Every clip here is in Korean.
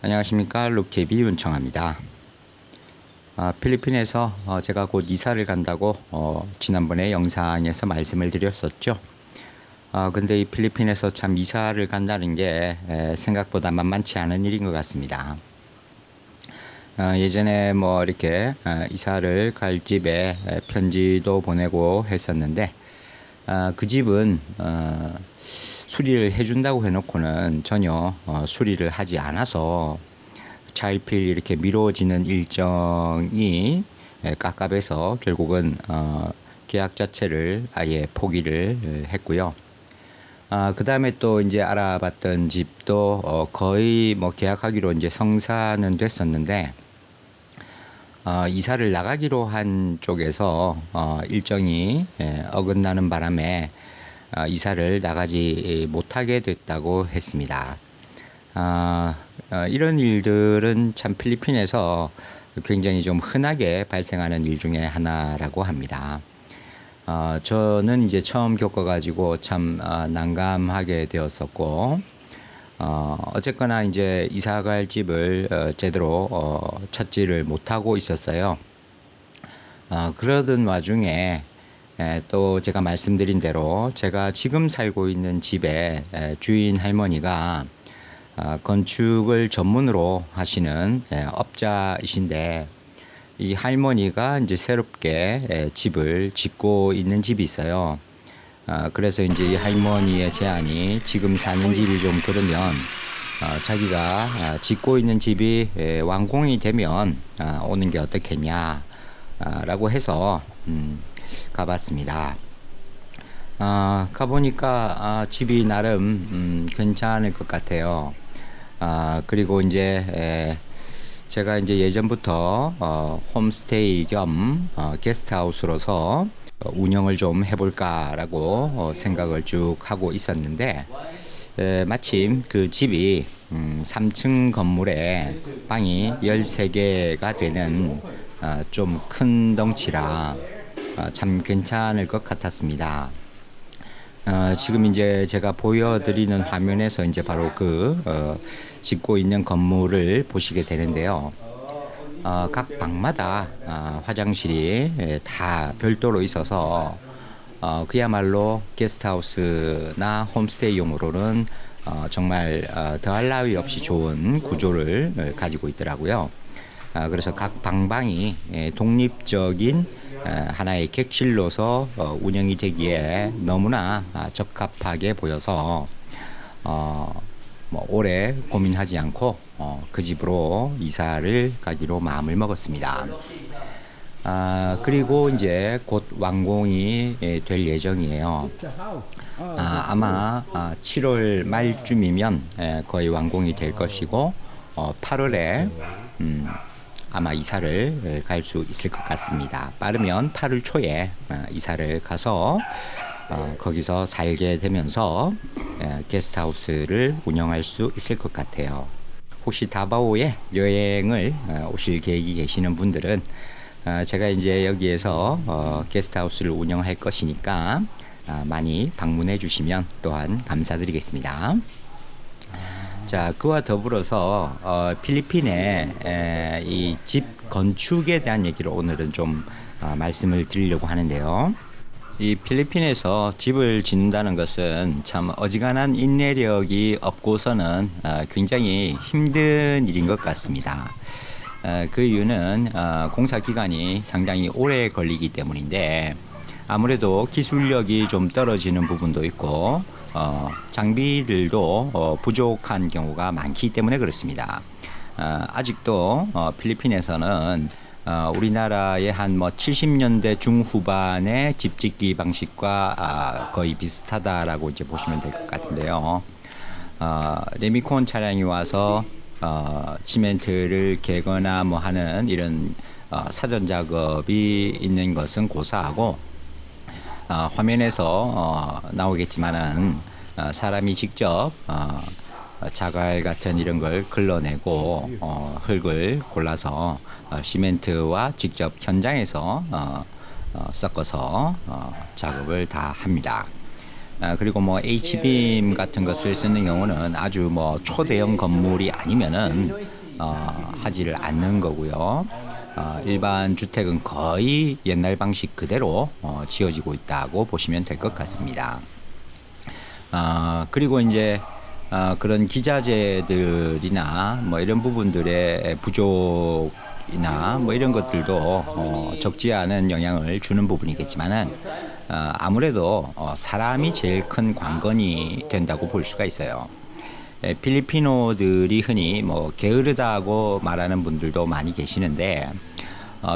안녕하십니까. 룩TV 윤청합니다. 필리핀에서 제가 곧 이사를 간다고 지난번에 영상에서 말씀을 드렸었죠. 근데 이 필리핀에서 참 이사를 간다는 게 생각보다 만만치 않은 일인 것 같습니다. 예전에 뭐 이렇게 이사를 갈 집에 편지도 보내고 했었는데 그 집은 수리를 해준다고 해놓고는 전혀 수리를 하지 않아서 차일피일 이렇게 미뤄지는 일정이 깝깝해서 결국은 계약 자체를 아예 포기를 했고요. 그 다음에 또 이제 알아봤던 집도 거의 뭐 계약하기로 이제 성사는 됐었는데 이사를 나가기로 한 쪽에서 일정이 어긋나는 바람에 이사를 나가지 못하게 됐다고 했습니다. 이런 일들은 참 필리핀에서 굉장히 좀 흔하게 발생하는 일 중에 하나라고 합니다. 저는 이제 처음 겪어가지고 참 난감하게 되었었고, 어쨌거나 이제 이사갈 집을 제대로 찾지를 못하고 있었어요. 그러던 와중에 또 제가 말씀드린 대로 제가 지금 살고 있는 집의 주인 할머니가 건축을 전문으로 하시는 업자이신데, 이 할머니가 이제 새롭게 집을 짓고 있는 집이 있어요. 그래서 이제 이 할머니의 제안이 지금 사는 집이 좀 그러면 자기가 짓고 있는 집이 완공이 되면 오는 게 어떻겠냐 라고 해서 가봤습니다. 가보니까 집이 나름 괜찮을 것 같아요. 그리고 이제 제가 이제 예전부터 홈스테이 겸 게스트하우스로서 운영을 좀 해볼까라고 생각을 쭉 하고 있었는데, 마침 그 집이 3층 건물에 방이 13개가 되는 좀 큰 덩치라 참 괜찮을 것 같았습니다. 지금 이제 제가 보여드리는 화면에서 이제 바로 짓고 있는 건물을 보시게 되는데요. 각 방마다 화장실이 다 별도로 있어서 그야말로 게스트하우스나 홈스테이용으로는 정말 더할 나위 없이 좋은 구조를 가지고 있더라고요. 그래서 각 방방이 독립적인 하나의 객실로서 운영이 되기에 너무나 적합하게 보여서 뭐 오래 고민하지 않고 그 집으로 이사를 가기로 마음을 먹었습니다. 그리고 이제 곧 완공이 될 예정이에요. 아마 7월 말쯤이면 거의 완공이 될 것이고 8월에 아마 이사를 갈 수 있을 것 같습니다. 빠르면 8월 초에 이사를 가서 거기서 살게 되면서 게스트하우스를 운영할 수 있을 것 같아요. 혹시 다바오에 여행을 오실 계획이 계시는 분들은 제가 이제 여기에서 게스트하우스를 운영할 것이니까 많이 방문해 주시면 또한 감사드리겠습니다. 자, 그와 더불어서 필리핀의 이 집 건축에 대한 얘기를 오늘은 좀 말씀을 드리려고 하는데요. 이 필리핀에서 집을 짓는다는 것은 참 어지간한 인내력이 없고서는 굉장히 힘든 일인 것 같습니다. 그 이유는 공사 기간이 상당히 오래 걸리기 때문인데, 아무래도 기술력이 좀 떨어지는 부분도 있고 장비들도 부족한 경우가 많기 때문에 그렇습니다. 아직도 필리핀에서는 우리나라의 한 70년대 중후반의 집짓기 방식과 거의 비슷하다라고 이제 보시면 될 것 같은데요. 레미콘 차량이 와서 시멘트를 개거나 뭐 하는 이런 사전 작업이 있는 것은 고사하고, 화면에서 나오겠지만은 사람이 직접 자갈 같은 이런 걸 걸러내고 흙을 골라서 시멘트와 직접 현장에서 섞어서 작업을 다 합니다. 그리고 뭐 H빔 같은 것을 쓰는 경우는 아주 뭐 초대형 건물이 아니면은 하지를 않는 거고요. 일반 주택은 거의 옛날 방식 그대로 지어지고 있다고 보시면 될 것 같습니다. 그리고 이제 그런 기자재들이나 뭐 이런 부분들의 부족이나 뭐 이런 것들도 적지 않은 영향을 주는 부분이겠지만은 아무래도 사람이 제일 큰 관건이 된다고 볼 수가 있어요. 필리핀어들이 흔히 뭐 게으르다고 말하는 분들도 많이 계시는데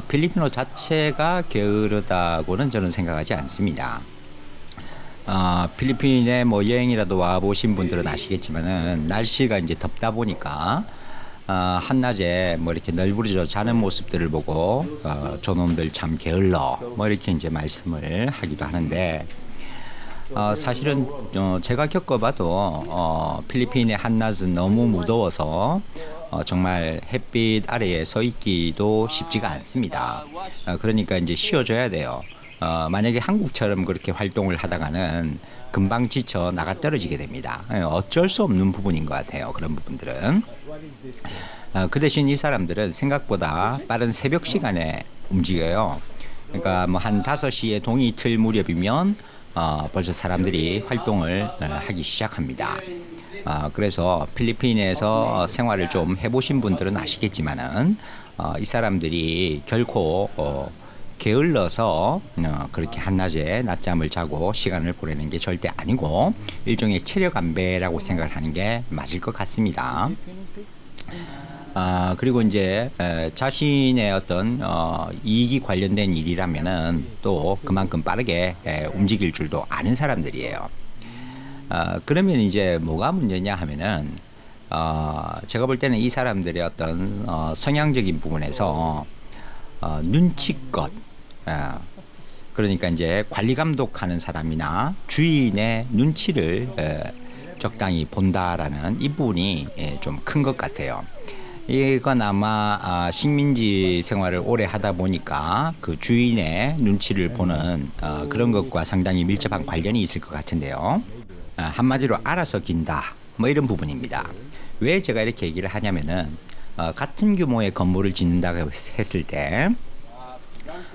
필리핀어 자체가 게으르다고는 저는 생각하지 않습니다. 필리핀에 뭐 여행이라도 와 보신 분들은 아시겠지만은 날씨가 이제 덥다 보니까 한낮에 뭐 이렇게 널브러져 자는 모습들을 보고 저놈들 참 게을러 뭐 이렇게 이제 말씀을 하기도 하는데 사실은 제가 겪어봐도 필리핀의 한낮은 너무 무더워서 정말 햇빛 아래에 서 있기도 쉽지가 않습니다. 그러니까 이제 쉬어줘야 돼요. 만약에 한국처럼 그렇게 활동을 하다가는 금방 지쳐 나가 떨어지게 됩니다. 어쩔 수 없는 부분인 것 같아요. 그런 부분들은. 그 대신 이 사람들은 생각보다 빠른 새벽 시간에 움직여요. 그러니까 뭐 한 5시에 동이 틀 무렵이면 벌써 사람들이 활동을 하기 시작합니다. 그래서 필리핀에서 생활을 좀 해보신 분들은 아시겠지만은 이 사람들이 결코 게을러서 그렇게 한낮에 낮잠을 자고 시간을 보내는 게 절대 아니고 일종의 체력 안배라고 생각을 하는 게 맞을 것 같습니다. 그리고 이제 자신의 어떤 이익이 관련된 일이라면은 또 그만큼 빠르게 움직일 줄도 아는 사람들이에요. 그러면 이제 뭐가 문제냐 하면은 제가 볼 때는 이 사람들의 어떤 성향적인 부분에서 눈치껏 그러니까 이제 관리 감독하는 사람이나 주인의 눈치를 적당히 본다라는 이 부분이 좀 큰 것 같아요. 이건 아마 식민지 생활을 오래 하다 보니까 그 주인의 눈치를 보는 그런 것과 상당히 밀접한 관련이 있을 것 같은데요. 한마디로 알아서 긴다 뭐 이런 부분입니다. 왜 제가 이렇게 얘기를 하냐면은 같은 규모의 건물을 짓는다고 했을 때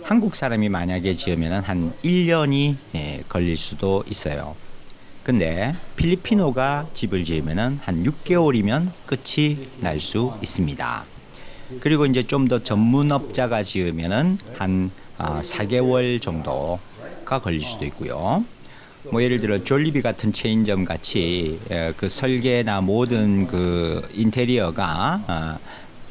한국 사람이 만약에 지으면 한 1년이 걸릴 수도 있어요. 근데 필리핀어가 집을 지으면 한 6개월이면 끝이 날 수 있습니다. 그리고 이제 좀 더 전문업자가 지으면 한 4개월 정도가 걸릴 수도 있고요. 뭐 예를 들어 졸리비 같은 체인점 같이 그 설계나 모든 그 인테리어가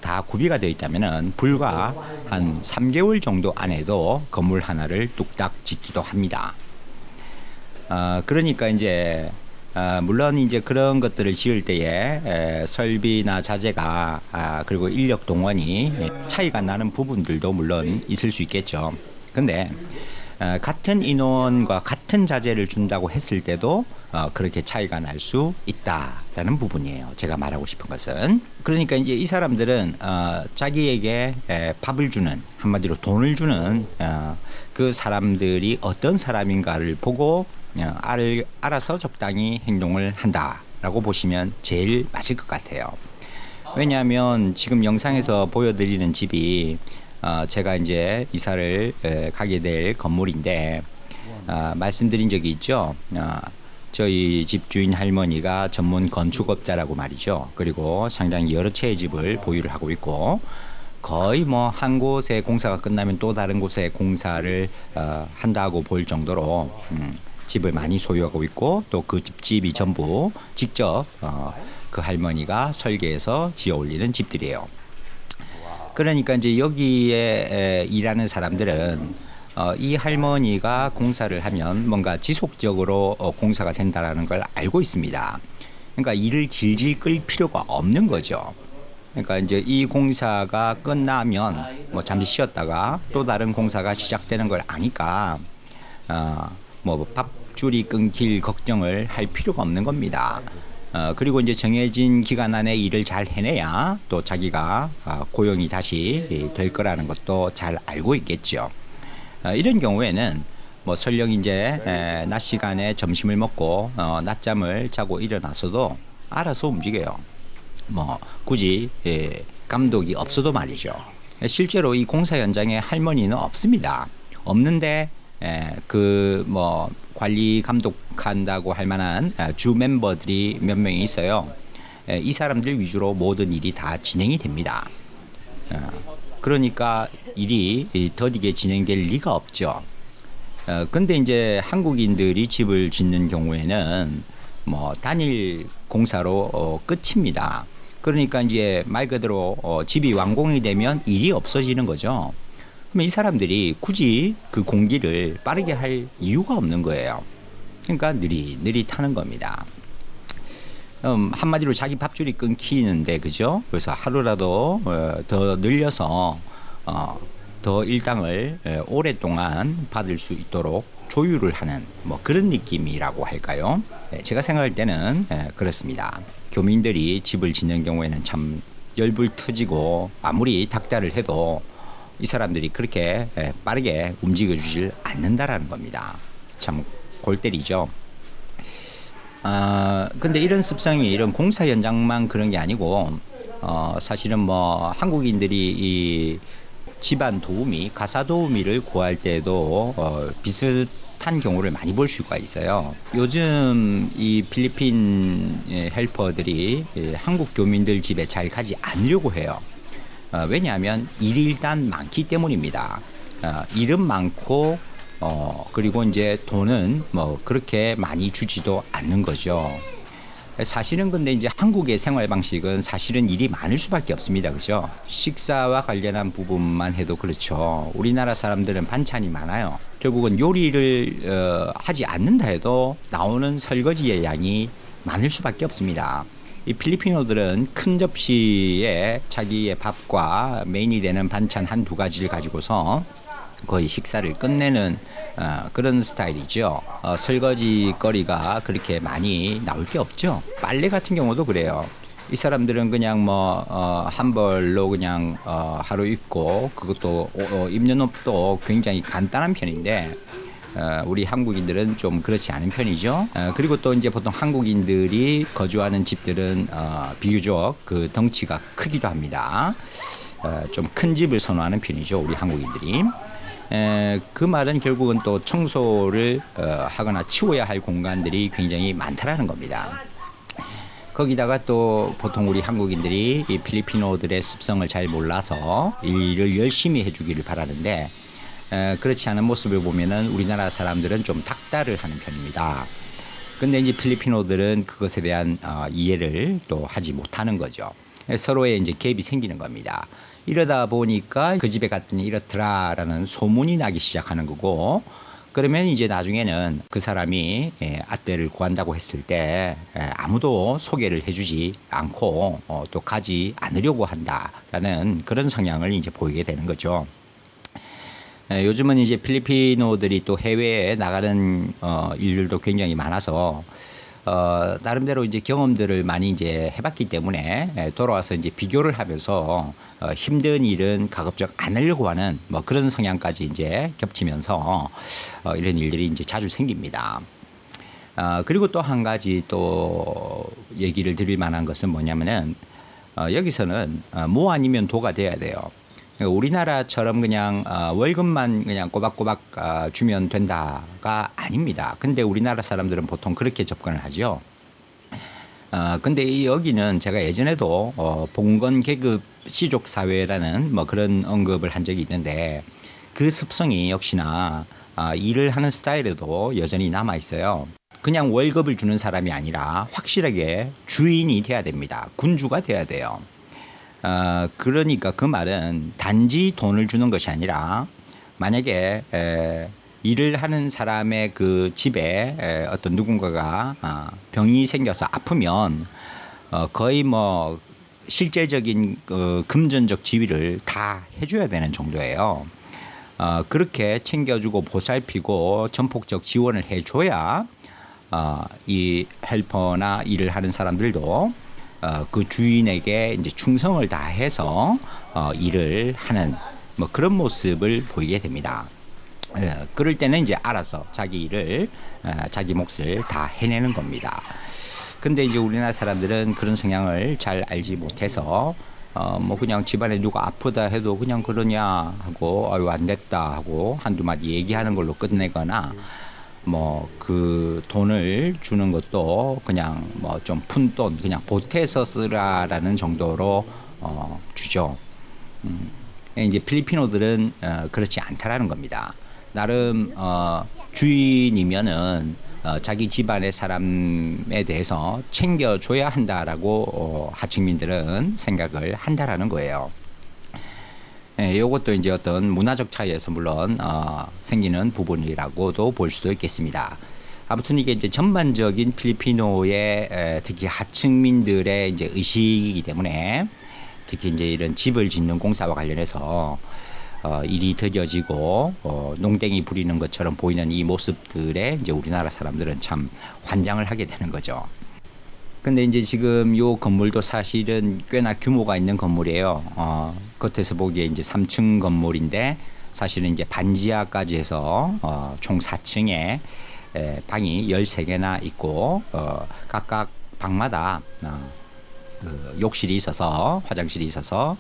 다 구비가 되어 있다면은 불과 한 3개월 정도 안에도 건물 하나를 뚝딱 짓기도 합니다. 그러니까 이제 물론 이제 그런 것들을 지을 때에 설비나 자재가 그리고 인력 동원이 차이가 나는 부분들도 물론 있을 수 있겠죠. 근데 같은 인원과 같은 자재를 준다고 했을 때도 그렇게 차이가 날 수 있다라는 부분이에요. 제가 말하고 싶은 것은. 그러니까 이제 이 사람들은 자기에게 밥을 주는, 한마디로 돈을 주는 그 사람들이 어떤 사람인가를 보고 알아서 적당히 행동을 한다라고 보시면 제일 맞을 것 같아요. 왜냐하면 지금 영상에서 보여드리는 집이 제가 이제 이사를 가게 될 건물인데 말씀드린 적이 있죠. 저희 집 주인 할머니가 전문 건축업자라고 말이죠. 그리고 상당히 여러 채의 집을 보유를 하고 있고 거의 뭐 한 곳에 공사가 끝나면 또 다른 곳에 공사를 한다고 볼 정도로 집을 많이 소유하고 있고 또 그 집이 전부 직접 그 할머니가 설계해서 지어 올리는 집들이에요. 그러니까 이제 여기에 일하는 사람들은 이 할머니가 공사를 하면 뭔가 지속적으로 공사가 된다라는 걸 알고 있습니다. 그러니까 일을 질질 끌 필요가 없는 거죠. 그러니까 이제 이 공사가 끝나면 뭐 잠시 쉬었다가 또 다른 공사가 시작되는 걸 아니까 뭐 밥줄이 끊길 걱정을 할 필요가 없는 겁니다. 그리고 이제 정해진 기간 안에 일을 잘 해내야 또 자기가 고용이 다시 될 거라는 것도 잘 알고 있겠죠. 이런 경우에는 뭐 설령 이제 낮 시간에 점심을 먹고 낮잠을 자고 일어나서도 알아서 움직여요. 뭐 굳이 감독이 없어도 말이죠. 실제로 이 공사 현장에 할머니는 없습니다. 없는데 그 뭐 관리 감독한다고 할 만한 주 멤버들이 몇 명이 있어요. 이 사람들 위주로 모든 일이 다 진행이 됩니다. 그러니까 일이 더디게 진행될 리가 없죠. 근데 이제 한국인들이 집을 짓는 경우에는 뭐 단일 공사로 끝입니다. 그러니까 이제 말 그대로 집이 완공이 되면 일이 없어지는 거죠. 그러면 이 사람들이 굳이 그 공기를 빠르게 할 이유가 없는 거예요. 그러니까 느릿느릿 타는 겁니다. 한마디로 자기 밥줄이 끊기는데, 그죠? 그래서 하루라도 더 늘려서 더 일당을 오랫동안 받을 수 있도록 조율을 하는 뭐 그런 느낌이라고 할까요? 제가 생각할 때는 그렇습니다. 교민들이 집을 짓는 경우에는 참 열불 터지고 아무리 닥달을 해도 이 사람들이 그렇게 빠르게 움직여 주질 않는다라는 겁니다. 참 골 때리죠. 근데 이런 습성이 이런 공사 현장만 그런 게 아니고 사실은 뭐 한국인들이 이 집안 도우미, 가사 도우미를 구할 때도 비슷한 경우를 많이 볼 수가 있어요. 요즘 이 필리핀 헬퍼들이 한국 교민들 집에 잘 가지 않으려고 해요. 왜냐하면 일이 일단 많기 때문입니다. 일은 많고 그리고 이제 돈은 뭐 그렇게 많이 주지도 않는 거죠. 사실은 근데 이제 한국의 생활 방식은 사실은 일이 많을 수밖에 없습니다. 그죠? 식사와 관련한 부분만 해도 그렇죠. 우리나라 사람들은 반찬이 많아요. 결국은 요리를 하지 않는다 해도 나오는 설거지의 양이 많을 수밖에 없습니다. 이 필리핀어들은 큰 접시에 자기의 밥과 메인이 되는 반찬 한두 가지를 가지고서 거의 식사를 끝내는 그런 스타일이죠. 설거지 거리가 그렇게 많이 나올 게 없죠. 빨래 같은 경우도 그래요. 이 사람들은 그냥 뭐 한 벌로 그냥 하루 입고 그것도 입는 옷도 굉장히 간단한 편인데 우리 한국인들은 좀 그렇지 않은 편이죠. 그리고 또 이제 보통 한국인들이 거주하는 집들은 비교적 그 덩치가 크기도 합니다. 좀 큰 집을 선호하는 편이죠, 우리 한국인들이. 그 말은 결국은 또 청소를 하거나 치워야 할 공간들이 굉장히 많다라는 겁니다. 거기다가 또 보통 우리 한국인들이 이 필리핀어들의 습성을 잘 몰라서 일을 열심히 해주기를 바라는데 그렇지 않은 모습을 보면은 우리나라 사람들은 좀 닥달을 하는 편입니다. 근데 이제 필리핀어들은 그것에 대한 이해를 또 하지 못하는 거죠. 서로의 이제 갭이 생기는 겁니다. 이러다 보니까 그 집에 갔더니 이렇더라라는 소문이 나기 시작하는 거고, 그러면 이제 나중에는 그 사람이 아떼를 구한다고 했을 때 아무도 소개를 해주지 않고 또 가지 않으려고 한다라는 그런 성향을 이제 보이게 되는 거죠. 요즘은 이제 필리핀어들이 또 해외에 나가는 일들도 굉장히 많아서 나름대로 이제 경험들을 많이 이제 해봤기 때문에 돌아와서 이제 비교를 하면서 힘든 일은 가급적 안 하려고 하는 뭐 그런 성향까지 이제 겹치면서 이런 일들이 이제 자주 생깁니다. 그리고 또 한 가지 또 얘기를 드릴 만한 것은 뭐냐면은 여기서는 뭐 아니면 도가 돼야 돼요. 우리나라처럼 그냥 월급만 그냥 꼬박꼬박 주면 된다가 아닙니다. 근데 우리나라 사람들은 보통 그렇게 접근을 하죠. 근데 여기는 제가 예전에도 봉건 계급 시족 사회라는 뭐 그런 언급을 한 적이 있는데 그 습성이 역시나 일을 하는 스타일에도 여전히 남아 있어요. 그냥 월급을 주는 사람이 아니라 확실하게 주인이 돼야 됩니다. 군주가 돼야 돼요. 그러니까 그 말은 단지 돈을 주는 것이 아니라 만약에 일을 하는 사람의 그 집에 어떤 누군가가 병이 생겨서 아프면 거의 뭐 실제적인 금전적 지위를 다 해줘야 되는 정도예요. 그렇게 챙겨주고 보살피고 전폭적 지원을 해줘야 이 헬퍼나 일을 하는 사람들도 그 주인에게 이제 충성을 다해서 일을 하는 뭐 그런 모습을 보이게 됩니다. 그럴 때는 이제 알아서 자기 일을, 자기 몫을 다 해내는 겁니다. 근데 이제 우리나라 사람들은 그런 성향을 잘 알지 못해서 뭐 그냥 집안에 누가 아프다 해도 그냥 그러냐 하고 아유 안 됐다 하고 한두 마디 얘기하는 걸로 끝내거나 뭐 그 돈을 주는 것도 그냥 뭐 좀 푼 돈 그냥 보태서 쓰라라는 정도로 주죠. 이제 필리핀어들은 그렇지 않다라는 겁니다. 나름 주인이면은 자기 집안의 사람에 대해서 챙겨줘야 한다라고 하층민들은 생각을 한다라는 거예요. 이것도 이제 어떤 문화적 차이에서 물론 생기는 부분이라고도 볼 수도 있겠습니다. 아무튼 이게 이제 전반적인 필리핀노의 특히 하층민들의 이제 의식이기 때문에 특히 이제 이런 집을 짓는 공사와 관련해서 일이 더뎌지고 농땡이 부리는 것처럼 보이는 이 모습들에 이제 우리나라 사람들은 참 환장을 하게 되는 거죠. 근데 이제 지금 요 건물도 사실은 꽤나 규모가 있는 건물이에요. 겉에서 보기에 이제 3층 건물인데 사실은 이제 반지하까지 해서 총 4층에 방이 13개나 있고 각각 방마다 그 욕실이 있어서 화장실이 있어서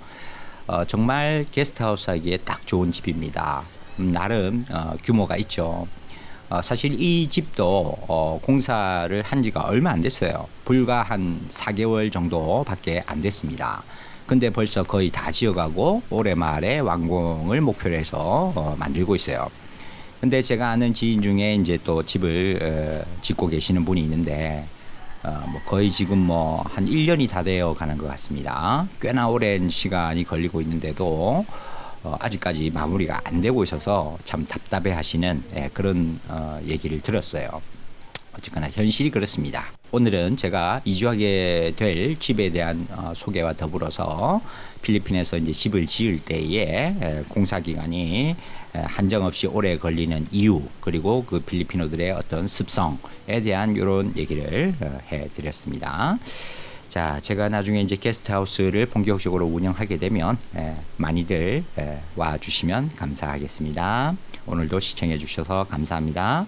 정말 게스트하우스 하기에 딱 좋은 집입니다. 나름 규모가 있죠. 사실 이 집도 공사를 한 지가 얼마 안 됐어요. 불과 한 4개월 정도밖에 안 됐습니다. 근데 벌써 거의 다 지어가고 올해 말에 완공을 목표로 해서 만들고 있어요. 근데 제가 아는 지인 중에 이제 또 집을 짓고 계시는 분이 있는데 뭐 거의 지금 뭐 한 1년이 다 되어 가는 것 같습니다. 꽤나 오랜 시간이 걸리고 있는데도 아직까지 마무리가 안 되고 있어서 참 답답해 하시는 그런 얘기를 들었어요. 어쨌거나 현실이 그렇습니다. 오늘은 제가 이주하게 될 집에 대한 소개와 더불어서 필리핀에서 이제 집을 지을 때에 공사 기간이 한정없이 오래 걸리는 이유 그리고 그 필리핀어들의 어떤 습성에 대한 이런 얘기를 해드렸습니다. 자, 제가 나중에 이제 게스트하우스를 본격적으로 운영하게 되면 많이들 와주시면 감사하겠습니다. 오늘도 시청해 주셔서 감사합니다.